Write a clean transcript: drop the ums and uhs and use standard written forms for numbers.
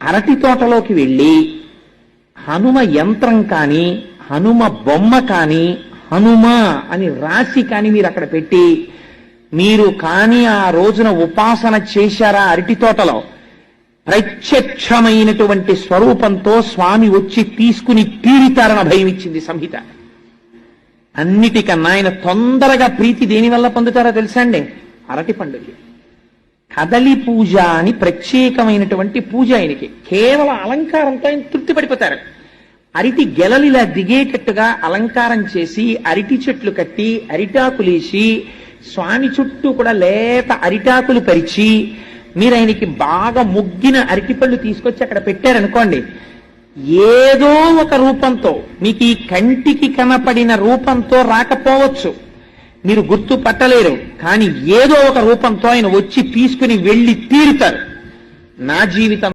అరటి తోటలోకి వెళ్ళి హనుమ యంత్రం కానీ హనుమ బొమ్మ కానీ హనుమ అని రాసి కానీ మీరు అక్కడ పెట్టి మీరు కానీ ఆ రోజున ఉపాసన చేశారా అరటి తోటలో, ప్రత్యక్షమైనటువంటి స్వరూపంతో స్వామి వచ్చి తీసుకుని తీరుతారని భయం ఇచ్చింది సంహిత. అన్నిటికన్నా ఆయన తొందరగా ప్రీతి దేనివల్ల పొందుతారో తెలుసా అండి? అరటి పండుగ. కదలి పూజ అని ప్రత్యేకమైనటువంటి పూజ ఆయనకి. కేవలం అలంకారంతో ఆయన తృప్తి పడిపోతారు. అరటి గెలలిలా దిగేటట్టుగా అలంకారం చేసి అరటి చెట్లు కట్టి అరిటాకులేసి స్వామి చుట్టూ కూడా లేత అరిటాకులు పరిచి మీరు ఆయనకి బాగా ముగ్గిన అరటిపళ్ళు తీసుకొచ్చి అక్కడ పెట్టారనుకోండి, ఏదో ఒక రూపంతో మీకు ఈ కంటికి కనపడిన రూపంతో రాకపోవచ్చు, మీరు గుర్తు పట్టలేరు, కానీ ఏదో ఒక రూపంతో ఆయన వచ్చి తీసుకుని వెళ్ళి తీరుతారు. నా జీవితం